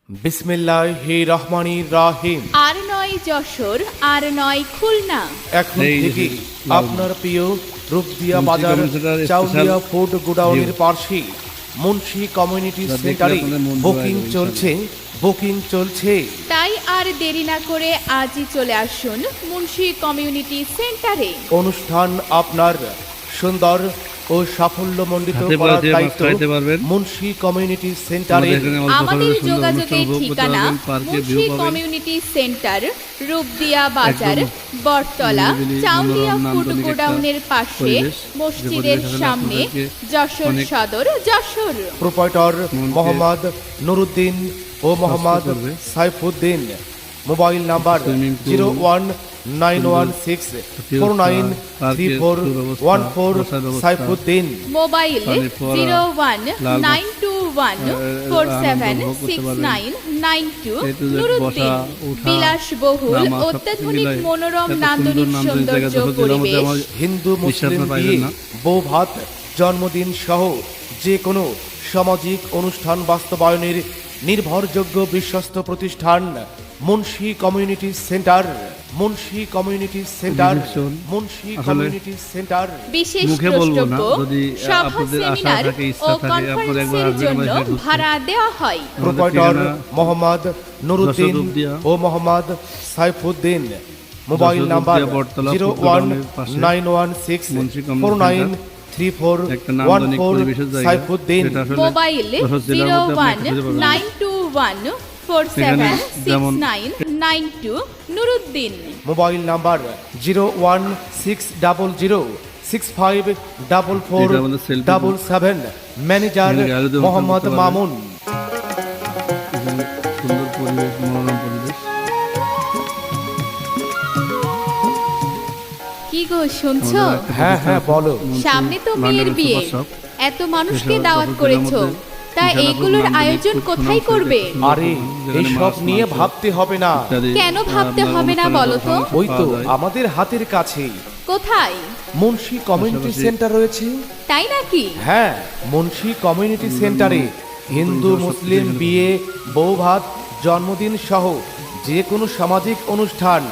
বিসমিল্লাহির রহমানির রহিম। আর নয় যশোর, আর নয় খুলনা। এখন এই থেকে লালমোহন। আপনার প্রিয় Rupdia Munshi Bazar community Chaulia special food গোডাউনের ভিউ। পাশে মুন্সি কমিউনিটি যা দেখলে সেন্টারে আপনাদের মন বুকিং জোড়ায় যাবে চলছে, বুকিং চলছে। তাই আর দেরি না করে আজই চলে আসুন মুন্সি কমিউনিটি সেন্টারে। অনুষ্ঠান আপনার সুন্দর ও সাফল্যমণ্ডিত হাতে করার পায়ে মাছ দায়িত্ব খাইতে পারবেন। মুন্সি কমিউনিটি সেন্টারে। আমাদের এখানে অল্প আমাদের খরচে সুন্দর যোগাযোগের অনুষ্ঠান উপভোগ করতে ঠিকানা পারবেন, পার্কে ভিউ মুন্সি পাবেন। কমিউনিটি সেন্টার, রূপদিয়া বাজার, একদম বটতলা, নিরিবিলি, চাউলিয়া মনোরম, ফুড নান্দনিক গোডাউনের একটা পাশে পরিবেশ, যে মসজিদের পরিবেশ আসলে সামনে, আপনাদেরকে যশোর অনেক সদর, যশোর। প্রোপাইটর মোহাম্মদ নুরুদ্দিন ও মোহাম্মদ করবে। Saifuddin. Mobile number swimming pool, 019163431414 বসার ব্যবস্থা, সাইফুদ্দিন। মোবাইল পানি ফোয়ারা, লাল মাছ, 019214769992। এই তো যে নুরুদ্দিন। বসা, ওঠা, বিলাসবহুল নামা, সব অত্যাধুনিক মিলায় মনোরম এত নান্দনিক সুন্দর নান্দনিক জায়গা সৌন্দর্য যশোর জেলার মধ্যে পরিবেশ। আমার হিন্দু বিশ্বাস মুসলিম না পাইবেন বিয়ে, না। বউ ভাত, জন্মদিন সহ যে কোনো সামাজিক অনুষ্ঠান বাস্তবায়নের নির্ভরযোগ্য বিশ্বস্ত প্রতিষ্ঠান Munshi community centre. Munshi community centre, Reception Munshi আসলে কমিউনিটি সেন্টার। বিশেষ মুখে বলবো না, দ্রষ্টব্য, যদি সভা, আপনাদের আশা সেমিনার থাকে, ইচ্ছা ও থাকে, আপনারা একবার কনফারেন্সের আসবেন জন্য আমাদের ঘুরতে। ভাড়া দেওয়া হয়। প্রোপাইটর ঠিকানা মোহাম্মদ নুরুদ্দিন যশোর রূপদিয়া। ও মোহাম্মদ সাইফুদ্দিন। মোবাইল যশোর নাম্বার রূপদিয়া বটতলা ফুড গোডাউনের পাশে মুন্সি কমিউনিটি একটা নান্দনিক 0191634314 পরিবেশের জায়গা, সাইফুদ্দিন। যেটা আসলে মোবাইল যশোর জেলার মধ্যে আপনি খুঁজে পাবেন না। 019214769992। নুরুদ্দিন। মোবাইল নাম্বার এটা আমাদের selfie 01600654477। ম্যানেজার এখানে গাড়িতে মোহাম্মদ উঠতে পারবেন। মামুন। এখানে সুন্দর পরিবেশ, মনোরম পরিবেশ। কি গো শুনছো? আমাদের একটা হ্যাঁ, প্রতিষ্ঠান হ্যাঁ, আছে, বলো। মুন্সি সামনে তো মেয়ের মান্ডালা বিয়ে, সুপার শপ। এত মানুষকে এসব দাওয়াত যশোর করেছো, জেলার মধ্যে তা বিশাল এইগুলোর নান্দনিক আয়োজন খুব কোথায় সুনাম করবে? সুন্দর সুন্দর আরে যেখানে এইসব মাছ, নিয়ে মাংস ভাবতে হবে না, ইত্যাদি, কেন ভাবতে আপনার হবে না অনুষ্ঠানের বলো তো? সমস্ত ওই তো পাওয়া যায়। আমাদের হাতের কাছেই কোথায়? মুন্সি কমিউনিটি পাশাপাশি- সেন্টার রয়েছে। তাই নাকি? হ্যাঁ, মুন্সি কমিউনিটি সেন্টারে হিন্দু মুসলিম বিয়ে, বউ ভাত, জন্মদিন সহ যে কোনো সামাজিক অনুষ্ঠান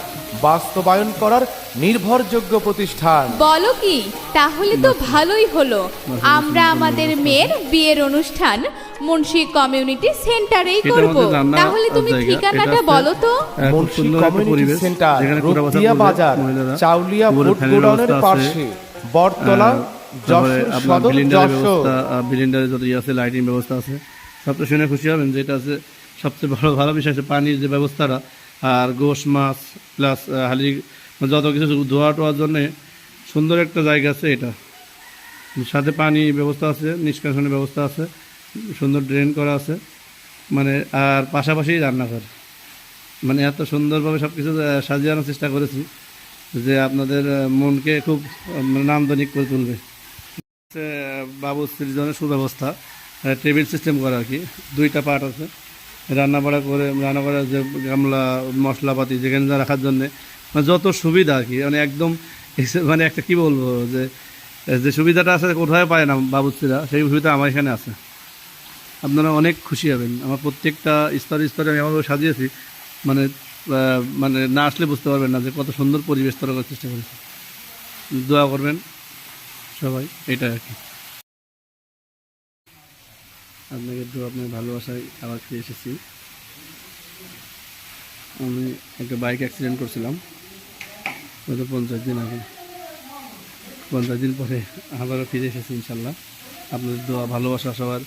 বাস্তবায়ন করার নির্ভরযোগ্য প্রতিষ্ঠান। বলো কি? তাহলে তো ভালোই হলো, আমরা আমাদের মেয়ের বিয়ের অনুষ্ঠান মুন্সি কমিউনিটি সেন্টারেই এটা করব। আমাদের রান্নার তাহলে তুমি জায়গা। ঠিকানাটা এটা হচ্ছে, বলো তো। খুব মুন্সি সুন্দর একটা কমিউনিটি পরিবেশ, সেন্টার, যেখানে কোটা বসা রূপদিয়া করবে বাজার, মহিলারা। চাউলিয়া উপরে ফুড ফ্যানের গোডাউনের ব্যবস্থা আছে। পাশে, বটতলা, তারপরে যশোর আপনার সদর, বিলিন্ডারের যশোর। ব্যবস্থা, বিলিন্ডারে যত ইয়ে আছে, লাইটিং ব্যবস্থা আছে। সবটা শুনে খুশি হবেন, যেটা আছে সবচেয়ে ভালো বিষয় আছে পানির যে ব্যবস্থাটা, আর গোশ মাছ প্লাস হালি যত কিছু ধোয়া টোয়ার জন্যে সুন্দর একটা জায়গা আছে এটা। সাথে পানি ব্যবস্থা আছে, নিষ্কাশনের ব্যবস্থা আছে, সুন্দর ড্রেন করা আছে, মানে আর পাশাপাশি রান্নাঘর। মানে এত সুন্দরভাবে সব কিছু সাজিয়ে আনার চেষ্টা করেছি যে আপনাদের মনকে খুব নান্দনিক করে তুলবে। বাবুশ্রীর জন্য সুব্যবস্থা, টেবিল সিস্টেম করা আর কি, দুইটা পার্ট আছে। রান্না করার যে গামলা, মশলাপাতি যেখানে যা রাখার জন্যে, মানে যত সুবিধা আর কি, মানে একদম মানে একটা কি বলবো, যে সুবিধাটা আছে কোথায় পায় না বাবুশ্রীরা, সেই সুবিধা আমার এখানে আছে। আপনারা অনেক খুশি হবেন। আমার প্রত্যেকটা স্তরে আমি এমনভাবে সাজিয়েছি, মানে না আসলে বুঝতে পারবেন না যে কত সুন্দর পরিবেশ তৈরি করার চেষ্টা করেছি। দোয়া করবেন সবাই, এটাই আর কি। আপনাকে আপনার ভালোবাসায় আবার ফিরে এসেছি। আমি একটা বাইক অ্যাক্সিডেন্ট করছিলাম গত 50 দিন আগে। 50 দিন পরে আবারও ফিরে এসেছি ইনশাল্লাহ, আপনাদের দোয়া ভালোবাসা, সবার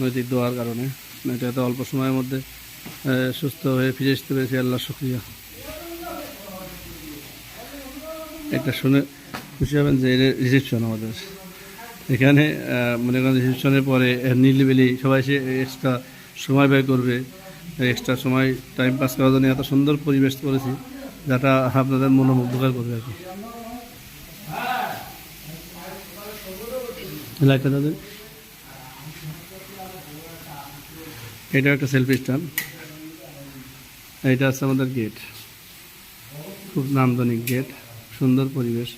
নৈতিক দোয়ার কারণে। এটা এত অল্প সময়ের মধ্যে সুস্থ হয়ে ফিরে আসতে পেরেছি, আল্লাহর শুকরিয়া। এটা শুনে খুশি হবেন যে রিসেপশন আমাদের এখানে, মনে করেন রিসেপশনের পরে নিরিবিলি সবাই এসে এক্সট্রা সময় ব্যয় করবে, এক্সট্রা সময় টাইম পাস করার জন্য এত সুন্দর পরিবেশ করেছি, যেটা আপনাদের মনোমুগ্ধকর করবে আর কি। লাইটটা দাদা, এটা একটা সেলফি স্ট্যান্ড। এটা আছে আমাদের গেট, খুব নান্দনিক গেট, সুন্দর পরিবেশ।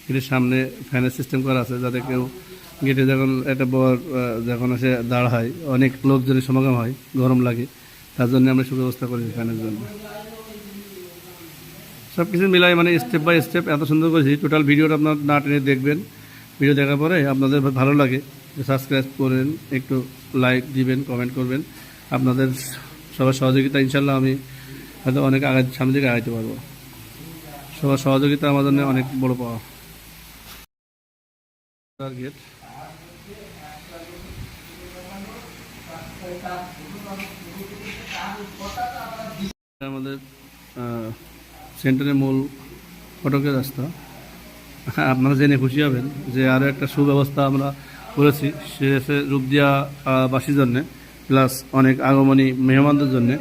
এটির সামনে ফ্যানের সিস্টেম করা আছে, যাতে কেউ গেটে যখন একটা বর যখন এসে দাঁড়ায়, অনেক লোকজনের সমাগম হয়, গরম লাগে, তার জন্য আমরা সুব্যবস্থা করেছি ফ্যানের জন্য। সব কিছু মিলাই মানে স্টেপ বাই স্টেপ এত সুন্দর করেছি। টোটাল ভিডিওটা আপনার না টেনে দেখবেন, ভিডিও দেখার পরে আপনাদের ভালো লাগে সাবস্ক্রাইব করেন, একটু লাইক দিবেন, কমেন্ট করবেন। আপনাদের সবার সহযোগিতা ইনশাল্লাহ আমি হয়তো অনেক সামনের দিকে আগাইতে পারবো। সবার সহযোগিতা আমার জন্য অনেক বড় পাওয়া। টার্গেট আমাদের সেন্টারের মূল ফটকের রাস্তা। আপনারা জেনে খুশি হবেন যে আরও একটা সুব্যবস্থা আমরা করেছি, সে হচ্ছে রূপদিয়া বাসীর জন্যে, প্লাস অনেক আগমনী মেহমানদের জন্যে,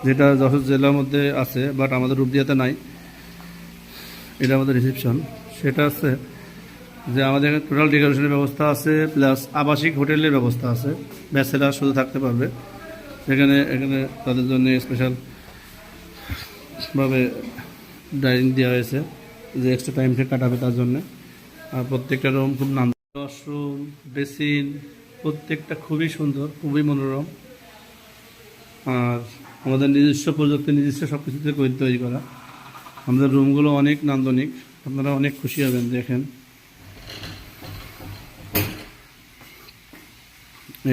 যেটা যশোর জেলার মধ্যে আছে বাট আমাদের রূপদিয়াতে নাই। এটা আমাদের রিসেপশন। সেটা আছে যে আমাদের এখানে টোটাল ডেকোরেশনের ব্যবস্থা আছে, প্লাস আবাসিক হোটেলের ব্যবস্থা আছে। ব্যাচেলার শুধু থাকতে পারবে এখানে তাদের জন্য স্পেশাল ভাবে ডাইনিং দেওয়া হয়েছে, যে এক্সট্রা টাইম থেকে কাটাবে তার জন্য। আর প্রত্যেকটা রুম খুব নাম, ওয়াশরুম, বেসিন প্রত্যেকটা খুবই সুন্দর, খুবই মনোরম। আর আমাদের নিজস্ব প্রযুক্তি, নিজস্ব সব কিছুতে তৈরি করা। আমাদের রুমগুলো অনেক নান্দনিক, আপনারা অনেক খুশি হবেন। দেখেন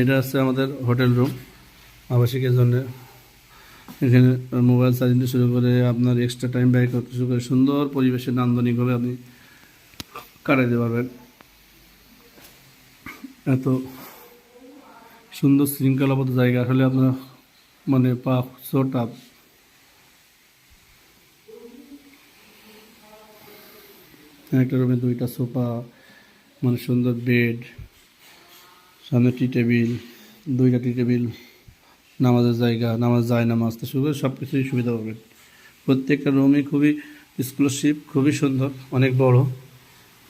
এটা হচ্ছে আমাদের হোটেল রুম আবাসিকের জন্য। এখানে মোবাইল চার্জিং থেকে শুরু করে আপনার এক্সট্রা টাইম ব্যয় করতে শুরু করে সুন্দর পরিবেশে নান্দনিকভাবে আপনি কাটাতে পারবেন। এত সুন্দর শৃঙ্খলাবদ্ধ জায়গা আসলে আপনার মানে পা ছোটা। একটা রুমে 2টা সোফা, মানে সুন্দর বেড, সামনে টি টেবিল, 2টা টি টেবিল, নামাজের জায়গা, নামাজ তো শুরু করে সব কিছুই সুবিধা পাবেন। প্রত্যেকটা রুমই খুবই এক্সক্লুসিভ, খুবই সুন্দর, অনেক বড়,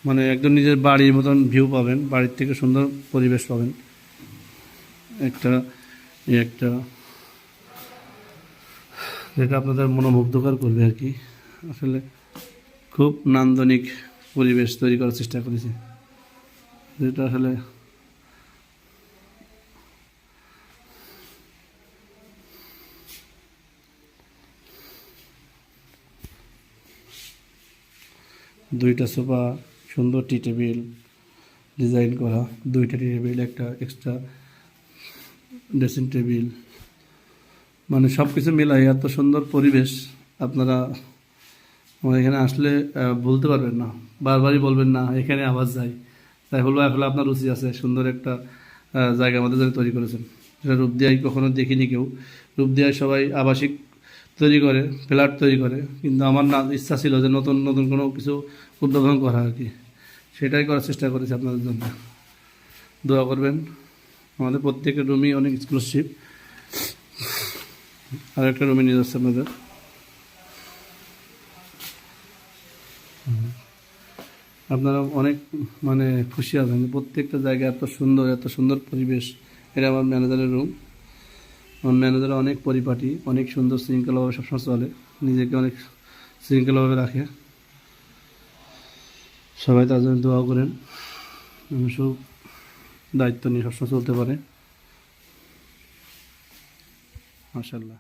মানে একদম নিজের বাড়ির মতন ভিউ পাবেন, বাড়ির থেকে সুন্দর পরিবেশ পাবেন। একটা যেটা আপনাদের মনোমুগ্ধকর করবে আর কি। আসলে খুব নান্দনিক পরিবেশ তৈরি করার চেষ্টা করেছি, যেটা আসলে দুইটা সোফা, সুন্দর টি টেবিল ডিজাইন করা, 2টা টি টেবিল, একটা এক্সট্রা ড্রেসিং টেবিল, মানে সব কিছু মিলাই এত সুন্দর পরিবেশ। আপনারা আমার এখানে আসলে বলতে পারবেন না, বারবারই বলবেন না এখানে আবার যাই। তাই বলবো আসলে আপনার রুচি আছে, সুন্দর একটা জায়গা আমাদের জন্য তৈরি করেছেন। এটা রূপদিয়ায় কখনো দেখিনি কেউ। রূপদিয়ায় সবাই আবাসিক তৈরি করে, ফ্ল্যাট তৈরি করে, কিন্তু আমার না ইচ্ছা ছিল যে নতুন নতুন কোনো কিছু উদ্ভাবন করা আর কি। সেটাই করার চেষ্টা করেছি আপনাদের জন্য। দোয়া করবেন। আমাদের প্রত্যেকের রুমই অনেক এক্সক্লুসিভ। আর একটা রুমে নিয়ে যাচ্ছে আপনাদের। আপনারা অনেক মানে খুশি হবেন, প্রত্যেকটা জায়গা এত সুন্দর পরিবেশ। এটা আমার ম্যানেজারের রুম। আমার ম্যানেজার অনেক পরিপাটি, অনেক সুন্দর শৃঙ্খলাভাবে সবসময় চলে, নিজেকে অনেক শৃঙ্খলাভাবে রাখে। সবাই তার জন্য দোয়া করেন, সব দায়িত্ব নিয়ে সবসময় চলতে পারে। মাশাআল্লাহ।